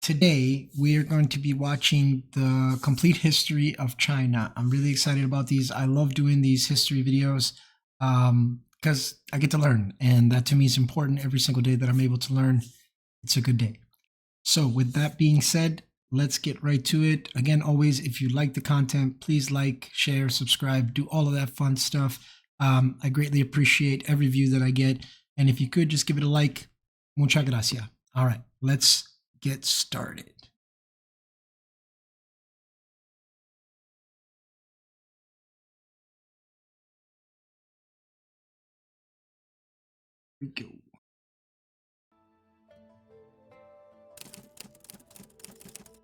Today we are going to be watching the complete history of China. I'm really excited about these. I love doing these history videos because I get to learn, and that to me is important. Every single day that I'm able to learn, it's a good day. So, with that being said, let's get right to it. Again, always, if you like the content, please like, share, subscribe, do all of that fun stuff. I greatly appreciate every view that I get. And if you could just give it a like, muchas gracias. All right, let's get started. Here we go.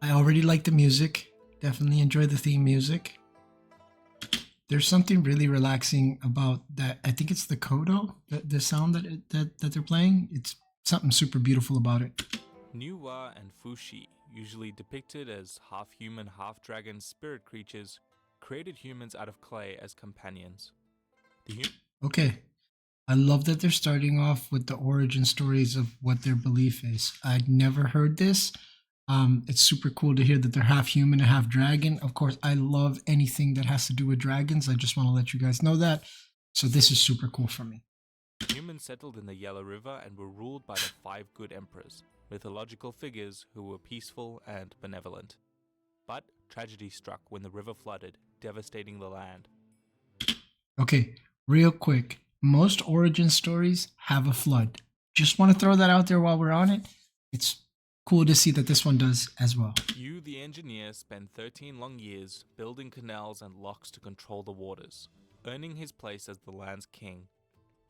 I already like the music. Definitely enjoy the theme music. There's something really relaxing about that. I think it's the kodo, the sound that they're playing. It's something super beautiful about it. Nuwa and Fuxi, usually depicted as half-human, half-dragon spirit creatures, created humans out of clay as companions. Okay. I love that they're starting off with the origin stories of what their belief is. I'd never heard this. It's super cool to hear that they're half human and half dragon. Of course, I love anything that has to do with dragons. I just want to let you guys know that. So this is super cool for me. Humans settled in the Yellow River and were ruled by the five good emperors, mythological figures who were peaceful and benevolent. But tragedy struck when the river flooded, devastating the land. Okay, real quick. Most origin stories have a flood. Just want to throw that out there while we're on it. It's cool to see that this one does as well. Yu the engineer spent 13 long years building canals and locks to control the waters, earning his place as the land's king.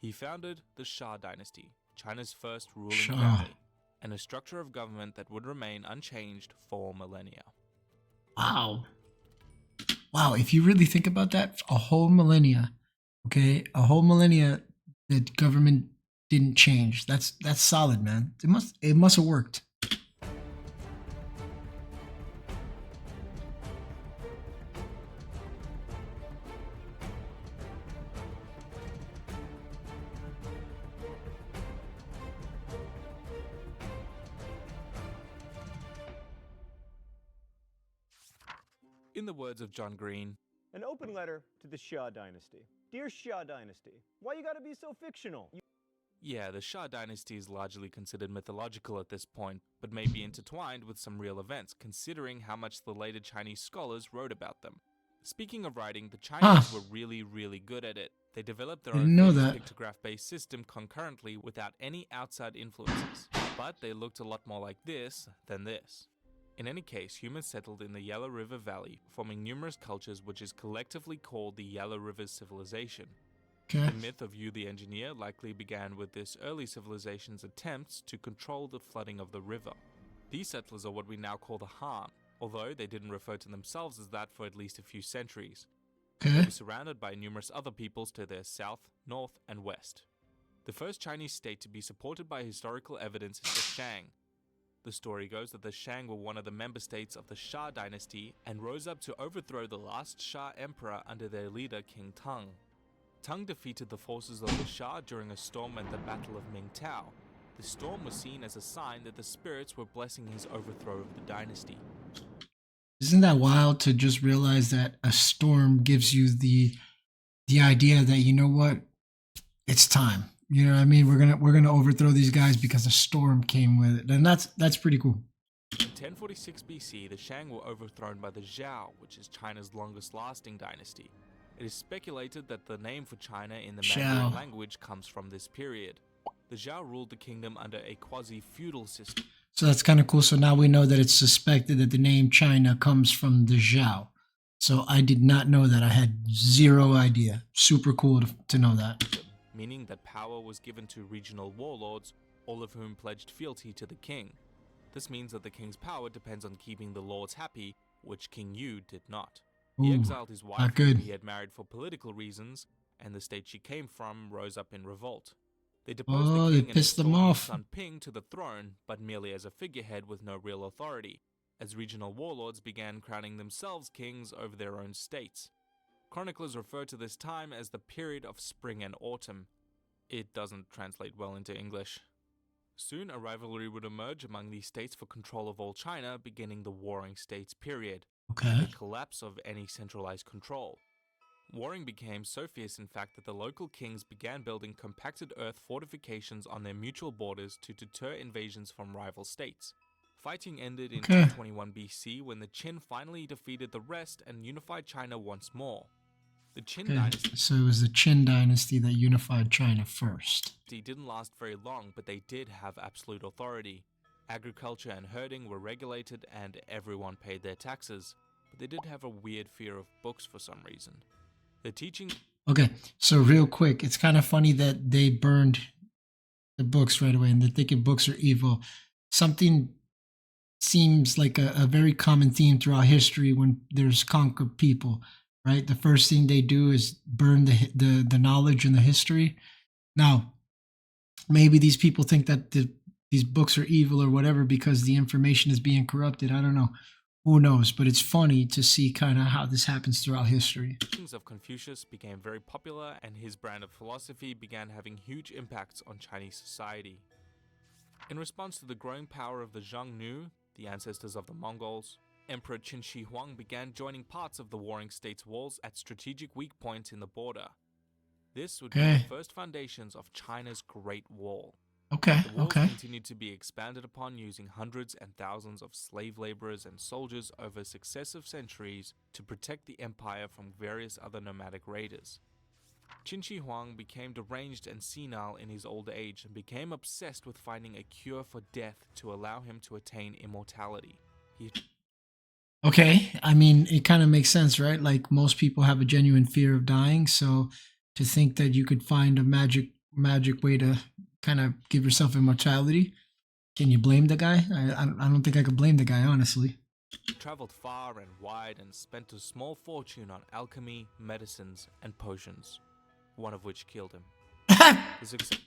He founded the Shah dynasty, China's first ruling family, and a structure of government that would remain unchanged for millennia. Wow. Wow, if you really think about that, a whole millennia, okay? A whole millennia the government didn't change. That's solid, man. It must have worked. In the words of John Green, an open letter to the Shah dynasty. Dear Shah dynasty, why you gotta be so fictional? Yeah, the Shah dynasty is largely considered mythological at this point, but may be intertwined with some real events, considering how much the later Chinese scholars wrote about them. Speaking of writing, the Chinese were really good at it. They developed their own famous pictograph-based system concurrently without any outside influences. But they looked a lot more like this than this. In any case, humans settled in the Yellow River Valley, forming numerous cultures which is collectively called the Yellow River Civilization. Okay. The myth of Yu the engineer likely began with this early civilization's attempts to control the flooding of the river. These settlers are what we now call the Han, although they didn't refer to themselves as that for at least a few centuries. Okay. They were surrounded by numerous other peoples to their south, north, and west. The first Chinese state to be supported by historical evidence is the Shang. The story goes that the Shang were one of the member states of the Shah dynasty and rose up to overthrow the last Shah emperor under their leader King Tang. Tang defeated the forces of the Shah during a storm at the Battle of Mingtao. The storm was seen as a sign that the spirits were blessing his overthrow of the dynasty. Isn't that wild to just realize that a storm gives you the idea that, you know what, it's time. You know what I mean? We're gonna overthrow these guys because a storm came with it, and that's pretty cool. In 1046 BC, the Shang were overthrown by the Zhao, which is China's longest-lasting dynasty. It is speculated that the name for China in the Mandarin language comes from this period. The Zhao ruled the kingdom under a quasi-feudal system. So that's kind of cool. So now we know that it's suspected that the name China comes from the Zhao. So I did not know that. I had zero idea. Super cool to know that. Meaning that power was given to regional warlords, all of whom pledged fealty to the king. This means that the king's power depends on keeping the lords happy, which King Yu did not. He exiled his wife, who he had married for political reasons, and the state she came from rose up in revolt. They deposed the king and installed his son Ping to the throne, but merely as a figurehead with no real authority, as regional warlords began crowning themselves kings over their own states. Chroniclers refer to this time as the period of spring and autumn. It doesn't translate well into English. Soon, a rivalry would emerge among these states for control of all China, beginning the Warring States period, and Okay. the collapse of any centralized control. Warring became so fierce, in fact, that the local kings began building compacted earth fortifications on their mutual borders to deter invasions from rival states. Fighting ended in Okay. 221 BC when the Qin finally defeated the rest and unified China once more. The Qin Okay. dynasty So it was the Qin dynasty that unified China first. didn't last very long, but they did have absolute authority. Agriculture and herding were regulated and everyone paid their taxes, but they did have a weird fear of books for some reason. The teaching Okay. So real quick, it's kind of funny that they burned the books right away and they're thinking books are evil. Something seems like a very common theme throughout history when there's conquered people, right? The first thing they do is burn the knowledge and the history. Now, maybe these people think that these books are evil or whatever because the information is being corrupted. I don't know. Who knows? But it's funny to see kind of how this happens throughout history. teachings of Confucius became very popular and his brand of philosophy began having huge impacts on Chinese society. In response to the growing power of the Xiongnu, the ancestors of the Mongols, Emperor Qin Shi Huang began joining parts of the warring states' walls at strategic weak points in the border. This would be Okay. the first foundations of China's Great Wall. Okay. The walls Okay. continued to be expanded upon using hundreds and thousands of slave laborers and soldiers over successive centuries to protect the empire from various other nomadic raiders. Qin Shi Huang became deranged and senile in his old age and became obsessed with finding a cure for death to allow him to attain immortality. He Okay. I mean, it kind of makes sense, right? Like most people have a genuine fear of dying, so to think that you could find a magic way to kind of give yourself immortality, can you blame the guy? I don't think I could blame the guy, honestly. traveled far and wide and spent a small fortune on alchemy, medicines, and potions, one of which killed him. The success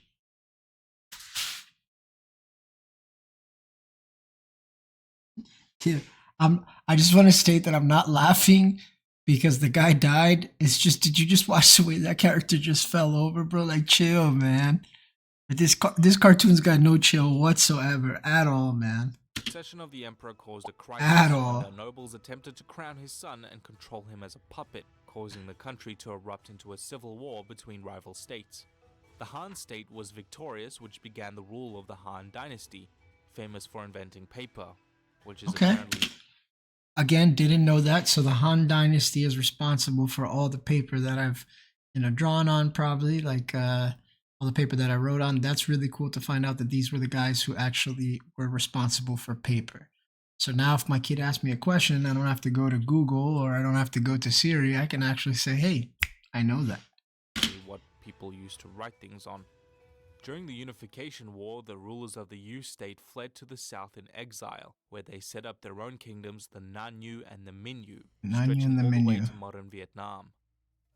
Yeah, I just want to state that I'm not laughing because the guy died. It's just, did you just watch the way that character just fell over, bro? Like, chill, man. But this cartoon's got no chill whatsoever at all, man. succession of the emperor caused a crisis At when all. the nobles attempted to crown his son and control him as a puppet, causing the country to erupt into a civil war between rival states. The Han state was victorious, which began the rule of the Han dynasty, famous for inventing paper, which is Okay. apparently Again, didn't know that. So the Han Dynasty is responsible for all the paper that I've, drawn on, probably like all the paper that I wrote on. That's really cool to find out that these were the guys who actually were responsible for paper. So now, if my kid asks me a question, I don't have to go to Google or I don't have to go to Siri. I can actually say, "Hey, I know that." what people used to write things on. During the Unification War, the rulers of the Yu state fled to the south in exile, where they set up their own kingdoms, the Nanyu and the Minyu, Nanyu stretching and the all the way Minyu. to modern Vietnam.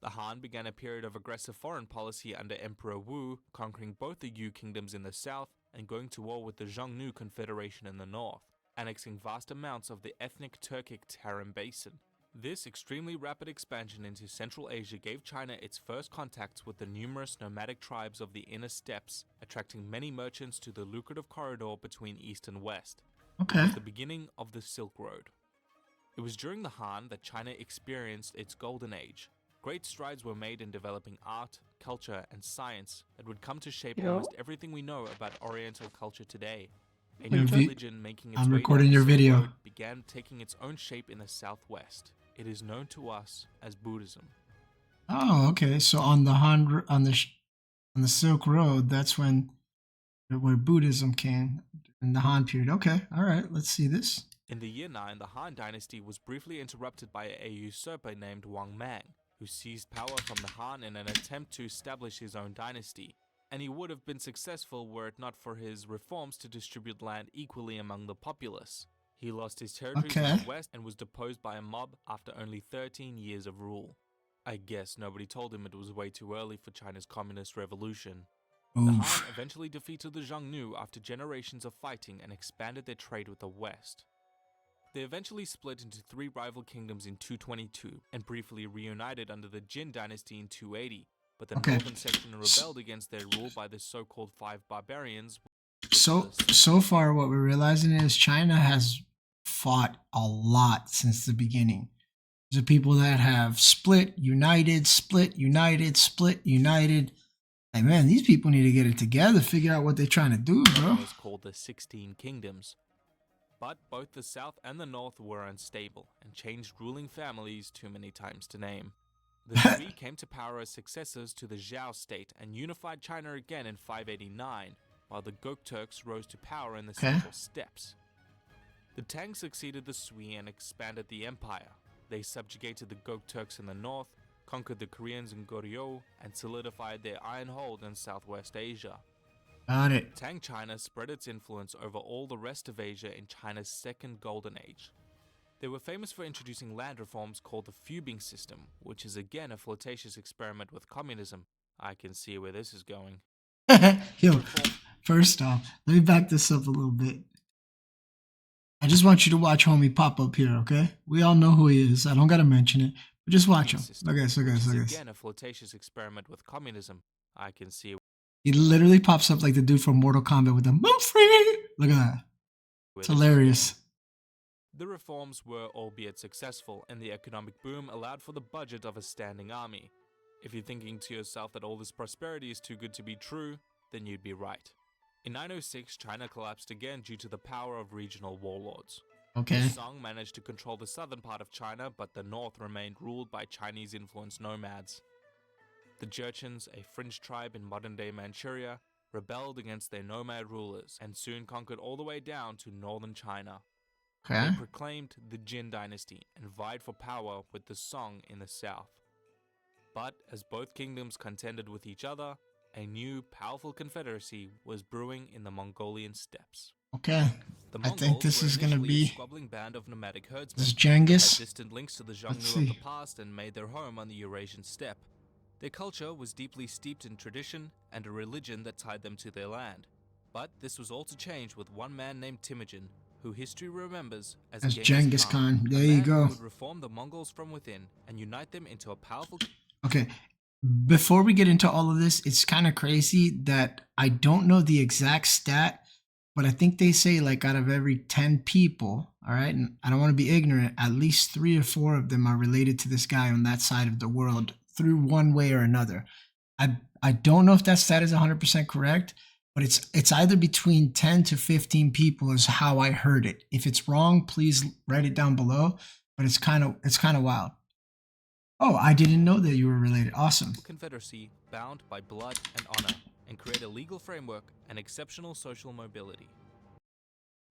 The Han began a period of aggressive foreign policy under Emperor Wu, conquering both the Yu kingdoms in the south and going to war with the Xiongnu Confederation in the north, annexing vast amounts of the ethnic Turkic Tarim Basin. This extremely rapid expansion into Central Asia gave China its first contacts with the numerous nomadic tribes of the inner steppes, attracting many merchants to the lucrative corridor between East and West. Okay. The beginning of the Silk Road. It was during the Han that China experienced its golden age. Great strides were made in developing art, culture, and science that would come to shape almost everything we know about Oriental culture today. A new vi- religion making its I'm way recording down the your Silk video. Road began taking its own shape in the southwest. It is known to us as Buddhism. Oh, okay. So on the on the Silk Road, that's where Buddhism came in the Han period. Okay. All right. Let's see this. In the year 9, the Han dynasty was briefly interrupted by a usurper named Wang Mang, who seized power from the Han in an attempt to establish his own dynasty. And he would have been successful were it not for his reforms to distribute land equally among the populace. He lost his territories in Okay. the west and was deposed by a mob after only 13 years of rule. I guess nobody told him it was way too early for China's communist revolution. The Han Oof. eventually defeated the Xiongnu after generations of fighting and expanded their trade with the West. They eventually split into three rival kingdoms in 222 and briefly reunited under the Jin dynasty in 280, but the Okay. northern section rebelled against their rule by the so-called Five Barbarians. So far, what we're realizing is China has fought a lot since the beginning. There's people that have split, united, split, united, split, united. Hey man, these people need to get it together, figure out what they're trying to do, bro. was called the 16 Kingdoms. But both the south and the north were unstable and changed ruling families too many times to name. The Sui came to power as successors to the Zhao state and unified China again in 589, while the Gokturks rose to power in the Central Steppes. The Tang succeeded the Sui and expanded the empire. They subjugated the Gokturks in the north, conquered the Koreans in Goryeo, and solidified their iron hold in Southwest Asia. Got it. Tang China spread its influence over all the rest of Asia in China's second golden age. They were famous for introducing land reforms called the Fubing system, which is again a flirtatious experiment with communism. I can see where this is going. Yo, first off, let me back this up a little bit. I just want you to watch homie pop up here, okay? We all know who he is. I don't gotta mention it. But just watch him. Look at this, look at this, look at this. Again, a flirtatious experiment with communism. I can see. He literally pops up like the dude from Mortal Kombat with the Mumfree. Look at that. It's hilarious. The reforms were albeit successful, and the economic boom allowed for the budget of a standing army. If you're thinking to yourself that all this prosperity is too good to be true, then you'd be right. In 906, China collapsed again due to the power of regional warlords. Okay. The Song managed to control the southern part of China, but the north remained ruled by Chinese-influenced nomads. The Jurchens, a fringe tribe in modern-day Manchuria, rebelled against their nomad rulers and soon conquered all the way down to northern China. Okay. They proclaimed the Jin dynasty and vied for power with the Song in the south. But as both kingdoms contended with each other, a new, powerful confederacy was brewing in the Mongolian steppes. Okay. The I think this is going to be a squabbling band of nomadic herdsmen. this is Genghis. Had distant links to the Xiongnu of the past and made their home on the Eurasian steppe. Their culture was deeply steeped in tradition and a religion that tied them to their land. But this was all to change with one man named Temujin, who history remembers as Genghis Khan. There you go. Who would reform the Mongols from within and unite them into a powerful... Okay. Before we get into all of this, it's kind of crazy that I don't know the exact stat, but I think they say like out of every 10 people, all right, and I don't want to be ignorant, at least 3 or 4 of them are related to this guy on that side of the world through one way or another. I don't know if that stat is 100% correct, but it's either between 10 to 15 people is how I heard it. If it's wrong, please write it down below, but it's kind of wild. Oh, I didn't know that you were related. Awesome. Confederacy bound by blood and honor and create a legal framework and exceptional social mobility.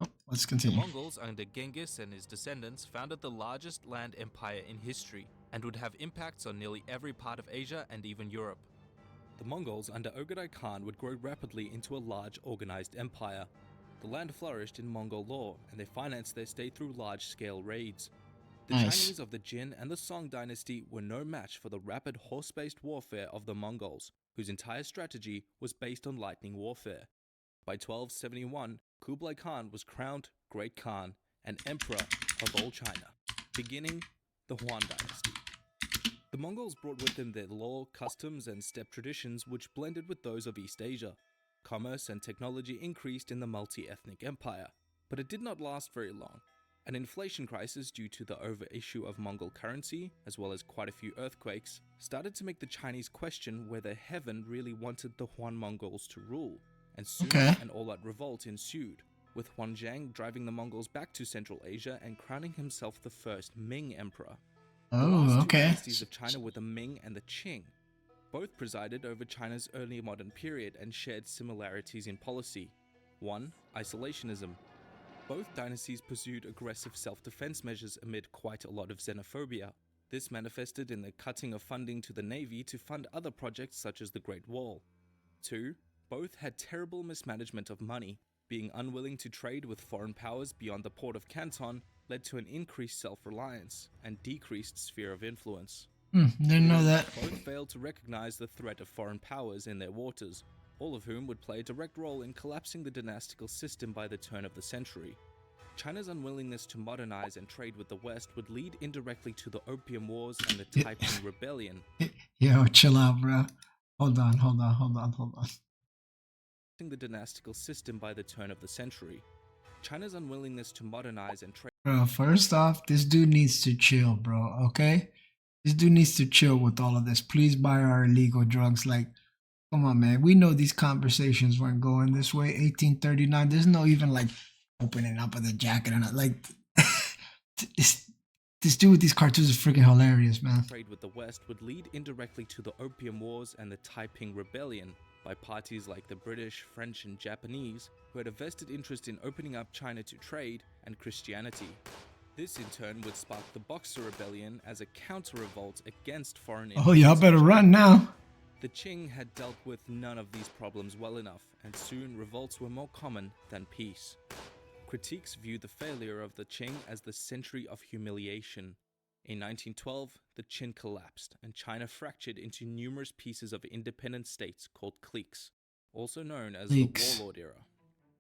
Oh, let's continue. The Mongols under Genghis and his descendants founded the largest land empire in history and would have impacts on nearly every part of Asia and even Europe. The Mongols under Ogedai Khan would grow rapidly into a large organized empire. The land flourished in Mongol law and they financed their state through large-scale raids. The Chinese of the Jin and the Song dynasty were no match for the rapid horse-based warfare of the Mongols, whose entire strategy was based on lightning warfare. By 1271, Kublai Khan was crowned Great Khan and Emperor of all China, beginning the Huan dynasty. The Mongols brought with them their law, customs, and steppe traditions which blended with those of East Asia. Commerce and technology increased in the multi-ethnic empire, but it did not last very long. An inflation crisis due to the overissue of Mongol currency, as well as quite a few earthquakes, started to make the Chinese question whether heaven really wanted the Huan Mongols to rule, and soon an all-out revolt ensued, with Huanzhang driving the Mongols back to Central Asia and crowning himself the first Ming emperor. The last two dynasties of China were the Ming and the Qing. Both presided over China's early modern period and shared similarities in policy. 1. Isolationism. Both dynasties pursued aggressive self-defense measures amid quite a lot of xenophobia. This manifested in the cutting of funding to the navy to fund other projects such as the Great Wall. 2. Both had terrible mismanagement of money. Being unwilling to trade with foreign powers beyond the port of Canton led to an increased self-reliance and decreased sphere of influence. Didn't know that. Both failed to recognize the threat of foreign powers in their waters, all of whom would play a direct role in collapsing the dynastical system by the turn of the century. China's unwillingness to modernize and trade with the West would lead indirectly to the Opium Wars and the Taiping Rebellion. Yo, chill out, bro. Hold on. the dynastical system by the turn of the century. China's unwillingness to modernize and trade Bro, first off, this dude needs to chill, bro, okay? This dude needs to chill with all of this. Please buy our illegal drugs. Like, come on, man. We know these conversations weren't going this way. 1839, there's no even like opening up of the jacket and like this dude with these cartoons is freaking hilarious, man. trade with the West would lead indirectly to the Opium Wars and the Taiping Rebellion by parties like the British, French, and Japanese, who had a vested interest in opening up China to trade and Christianity. This in turn would spark the Boxer Rebellion as a counter-revolt against foreign Oh, y'all better run now. The Qing had dealt with none of these problems well enough, and soon revolts were more common than peace. Critiques viewed the failure of the Qing as the century of humiliation. In 1912, the Qin collapsed, and China fractured into numerous pieces of independent states called cliques, also known as the Warlord era.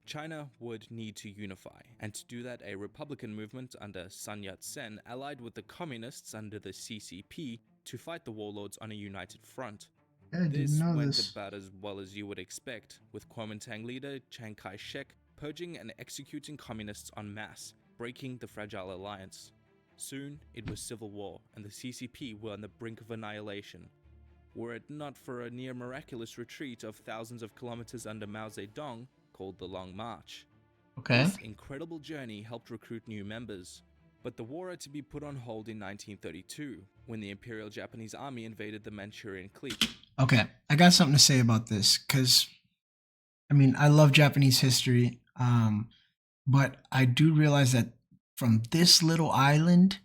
China would need to unify, and to do that a republican movement under Sun Yat-sen allied with the communists under the CCP to fight the warlords on a united front. This went about as well as you would expect, with Kuomintang leader Chiang Kai-shek purging and executing communists en masse, breaking the fragile alliance. Soon, it was civil war, and the CCP were on the brink of annihilation. Were it not for a near miraculous retreat of thousands of kilometers under Mao Zedong, called the Long March. This incredible journey helped recruit new members. But the war had to be put on hold in 1932, when the Imperial Japanese Army invaded the Manchurian clique. Okay, I got something to say about this, because, I mean, I love Japanese history, but I do realize that from this little island,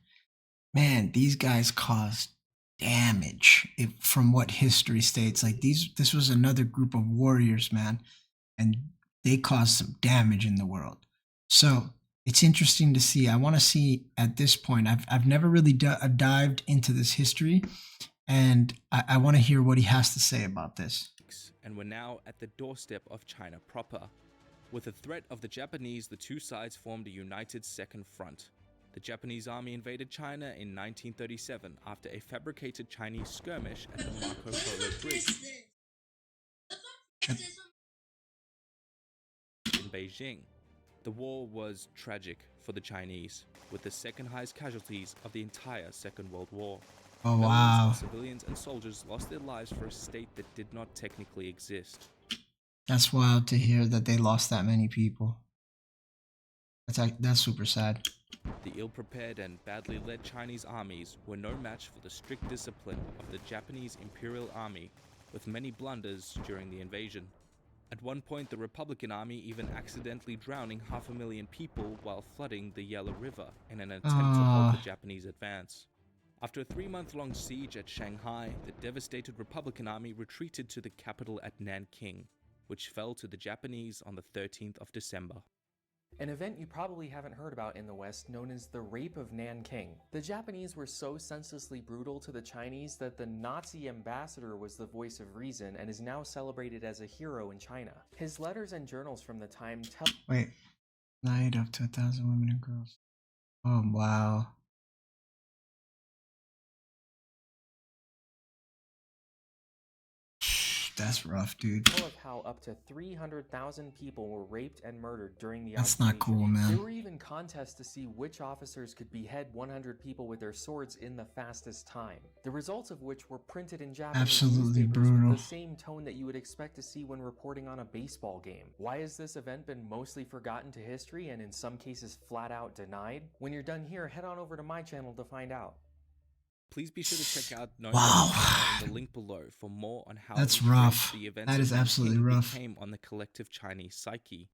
man, these guys caused damage from what history states. Like this was another group of warriors, man, and they caused some damage in the world. So it's interesting to see. I want to see at this point. I've never really dived into this history, and I want to hear what he has to say about this. And we're now at the doorstep of China proper. With the threat of the Japanese, the two sides formed a united second front. The Japanese army invaded China in 1937 after a fabricated Chinese skirmish at the Marco Polo Bridge in Beijing. The war was tragic for the Chinese, with the second highest casualties of the entire Second World War. Oh, wow. Millions of civilians and soldiers lost their lives for a state that did not technically exist. That's wild to hear that they lost that many people. That's super sad. The ill-prepared and badly led Chinese armies were no match for the strict discipline of the Japanese Imperial Army, with many blunders during the invasion. At one point, the Republican Army even accidentally drowning 500,000 people while flooding the Yellow River in an attempt to halt the Japanese advance. After a 3-month-long siege at Shanghai, the devastated Republican Army retreated to the capital at Nanking, which fell to the Japanese on the 13th of December. An event you probably haven't heard about in the West known as the Rape of Nanking. The Japanese were so senselessly brutal to the Chinese that the Nazi ambassador was the voice of reason and is now celebrated as a hero in China. His letters and journals from the time tell— Wait, night up to 1,000 women and girls. Oh, wow. That's rough, dude. Of how up to 300,000 people were raped and murdered during the That's not cool, man. There were even contests to see which officers could behead 100 people with their swords in the fastest time. The results of which were printed in Japanese Absolutely newspapers brutal. with the same tone that you would expect to see when reporting on a baseball game. Why has this event been mostly forgotten to history and in some cases flat out denied? When you're done here, head on over to my channel to find out. Please be sure to check out in the link below for more on how That's rough. The events That is absolutely rough. Came on the collective Chinese psyche.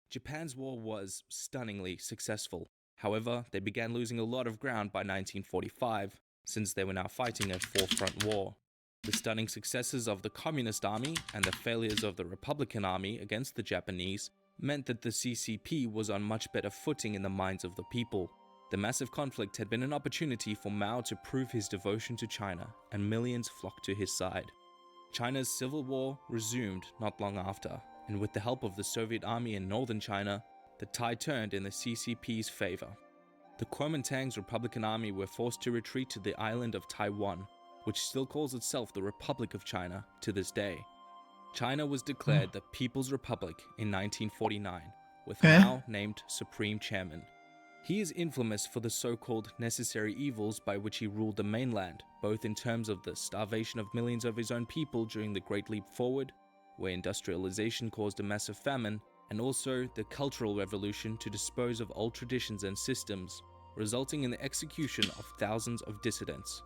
Japan's war was stunningly successful. However, they began losing a lot of ground by 1945, since they were now fighting a four-front war. The stunning successes of the Communist Army and the failures of the Republican Army against the Japanese meant that the CCP was on much better footing in the minds of the people. The massive conflict had been an opportunity for Mao to prove his devotion to China, and millions flocked to his side. China's civil war resumed not long after, and with the help of the Soviet army in northern China, the tide turned in the CCP's favor. The Kuomintang's Republican Army were forced to retreat to the island of Taiwan, which still calls itself the Republic of China to this day. China was declared the People's Republic in 1949, with Okay. Mao named Supreme Chairman. He is infamous for the so-called necessary evils by which he ruled the mainland, both in terms of the starvation of millions of his own people during the Great Leap Forward, where industrialization caused a massive famine, and also the Cultural Revolution to dispose of old traditions and systems, resulting in the execution of thousands of dissidents.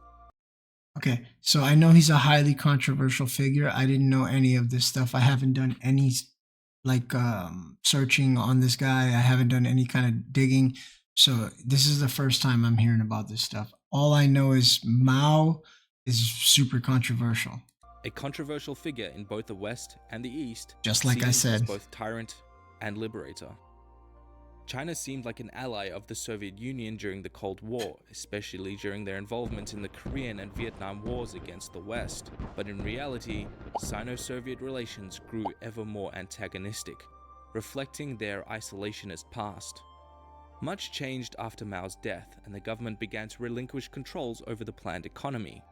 Okay, so I know he's a highly controversial figure. I didn't know any of this stuff. I haven't done any searching on this guy. I haven't done any kind of digging. So this is the first time I'm hearing about this stuff. All I know is Mao is super controversial. A controversial figure in both the West and the East, Just like I seen as said. both tyrant and liberator. China seemed like an ally of the Soviet Union during the Cold War, especially during their involvement in the Korean and Vietnam Wars against the West. But in reality, Sino-Soviet relations grew ever more antagonistic, reflecting their isolationist past. Much changed after Mao's death, and the government began to relinquish controls over the planned economy.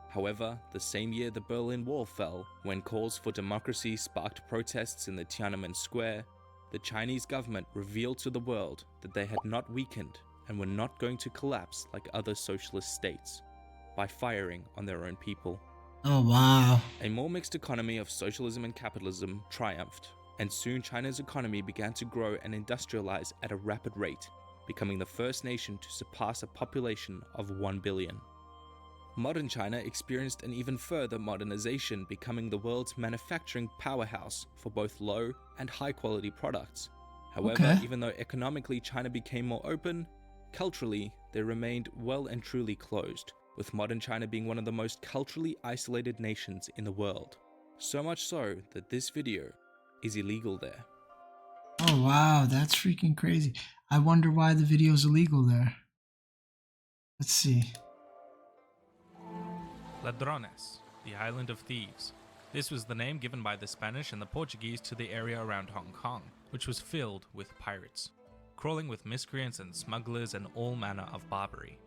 However, the same year the Berlin Wall fell, when calls for democracy sparked protests in the Tiananmen Square, the Chinese government revealed to the world that they had not weakened and were not going to collapse like other socialist states, by firing on their own people. Oh, wow. A more mixed economy of socialism and capitalism triumphed, and soon China's economy began to grow and industrialize at a rapid rate, becoming the first nation to surpass a population of 1 billion. Modern China experienced an even further modernization, becoming the world's manufacturing powerhouse for both low and high quality products. However, Okay. even though economically China became more open, culturally they remained well and truly closed, with modern China being one of the most culturally isolated nations in the world. So much so that this video is illegal there. Oh, wow. That's freaking crazy. I wonder why the video's illegal there. Let's see. Ladrones, the island of thieves. This was the name given by the Spanish and the Portuguese to the area around Hong Kong, which was filled with pirates, crawling with miscreants and smugglers and all manner of barbary.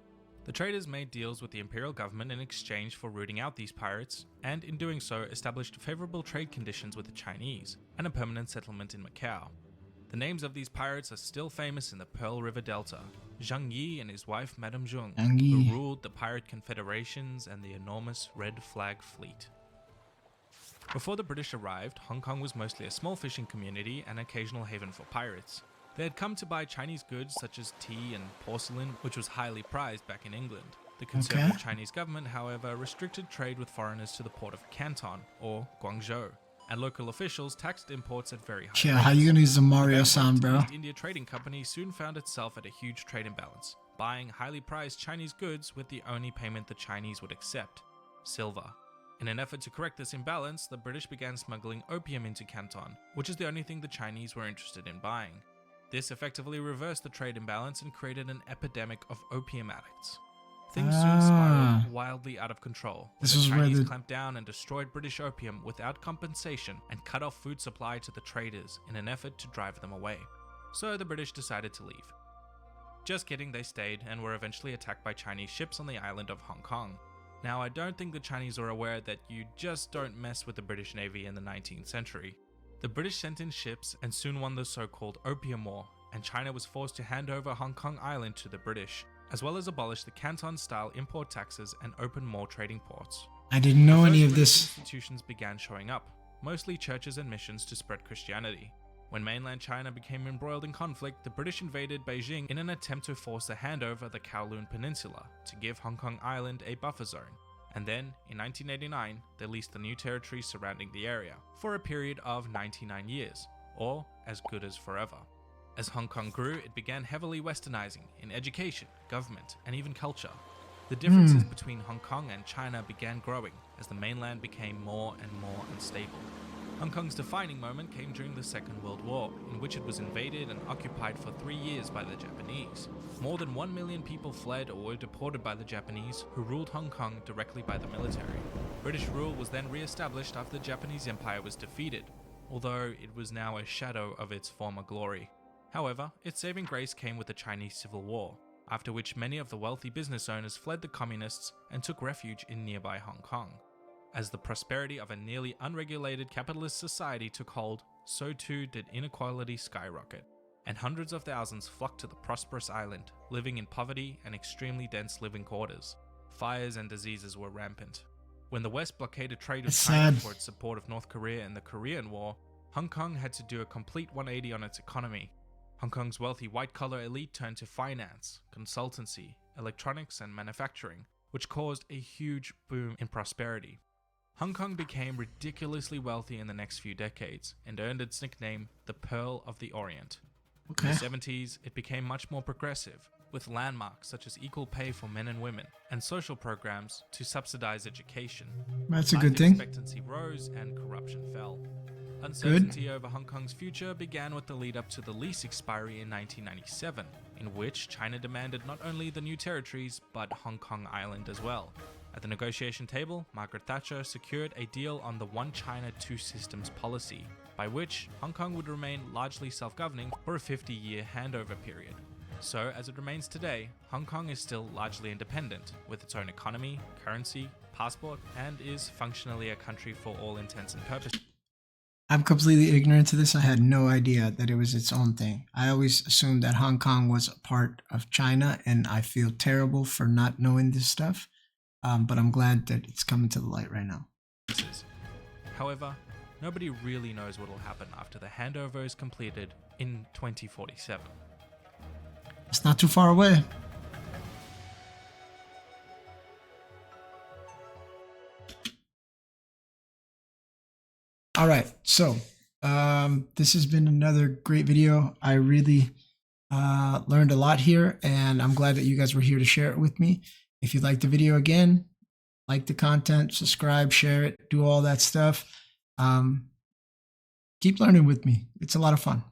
The traders made deals with the imperial government in exchange for rooting out these pirates, and in doing so established favorable trade conditions with the Chinese and a permanent settlement in Macau. The names of these pirates are still famous in the Pearl River Delta. Zhang Yi and his wife Madame Zheng, Zhang Yi. who ruled the pirate confederations and the enormous Red Flag Fleet. Before the British arrived, Hong Kong was mostly a small fishing community and occasional haven for pirates. They had come to buy Chinese goods such as tea and porcelain, which was highly prized back in England. The conservative Chinese government, however, restricted trade with foreigners to the port of Canton, or Guangzhou, and local officials taxed imports at very high rates. Yeah, how you gonna use the Mario The sound, bro? East India Trading Company soon found itself at a huge trade imbalance, buying highly prized Chinese goods with the only payment the Chinese would accept: silver. In an effort to correct this imbalance, the British began smuggling opium into Canton, which is the only thing the Chinese were interested in buying. This effectively reversed the trade imbalance and created an epidemic of opium addicts. Things soon spiraled wildly out of control. This The was where Chinese the- clamped down and destroyed British opium without compensation and cut off food supply to the traders in an effort to drive them away. So the British decided to leave. Just kidding, they stayed and were eventually attacked by Chinese ships on the island of Hong Kong. Now, I don't think the Chinese are aware that you just don't mess with the British Navy in the 19th century. The British sent in ships and soon won the so-called Opium War, and China was forced to hand over Hong Kong Island to the British, as well as abolish the Canton-style import taxes and open more trading ports. I didn't know The any first of British this. institutions began showing up, mostly churches and missions to spread Christianity. When mainland China became embroiled in conflict, the British invaded Beijing in an attempt to force the handover of the Kowloon Peninsula to give Hong Kong Island a buffer zone. And then, in 1989, they leased the new territory surrounding the area for a period of 99 years, or as good as forever. As Hong Kong grew, it began heavily westernizing in education, government, and even culture. The differences between Hong Kong and China began growing as the mainland became more and more unstable. Hong Kong's defining moment came during the Second World War, in which it was invaded and occupied for 3 years by the Japanese. More than 1 million people fled or were deported by the Japanese, who ruled Hong Kong directly by the military. British rule was then re-established after the Japanese Empire was defeated, although it was now a shadow of its former glory. However, its saving grace came with the Chinese Civil War, after which many of the wealthy business owners fled the communists and took refuge in nearby Hong Kong. As the prosperity of a nearly unregulated capitalist society took hold, so too did inequality skyrocket, and hundreds of thousands flocked to the prosperous island, living in poverty and extremely dense living quarters. Fires and diseases were rampant. When the West blockaded trade with It's China sad. for its support of North Korea in the Korean War, Hong Kong had to do a complete 180 on its economy. Hong Kong's wealthy white-collar elite turned to finance, consultancy, electronics, and manufacturing, which caused a huge boom in prosperity. Hong Kong became ridiculously wealthy in the next few decades and earned its nickname the Pearl of the Orient. Okay. In the 70s, it became much more progressive, with landmarks such as equal pay for men and women and social programs to subsidize education. That's a Life good thing. expectancy rose and corruption fell. Uncertainty over Hong Kong's future began with the lead up to the lease expiry in 1997, in which China demanded not only the new territories but Hong Kong Island as well. At the negotiation table, Margaret Thatcher secured a deal on the One China, Two Systems policy, by which Hong Kong would remain largely self-governing for a 50-year handover period. So, as it remains today, Hong Kong is still largely independent, with its own economy, currency, passport, and is functionally a country for all intents and purposes. I'm completely ignorant to this. I had no idea that it was its own thing. I always assumed that Hong Kong was a part of China, and I feel terrible for not knowing this stuff. But I'm glad that it's coming to the light right now. However, nobody really knows what will happen after the handover is completed in 2047. It's not too far away. All right, so this has been another great video. I really learned a lot here, and I'm glad that you guys were here to share it with me. If you liked the video, again, like the content, subscribe, share it, do all that stuff. Keep learning with me. It's a lot of fun.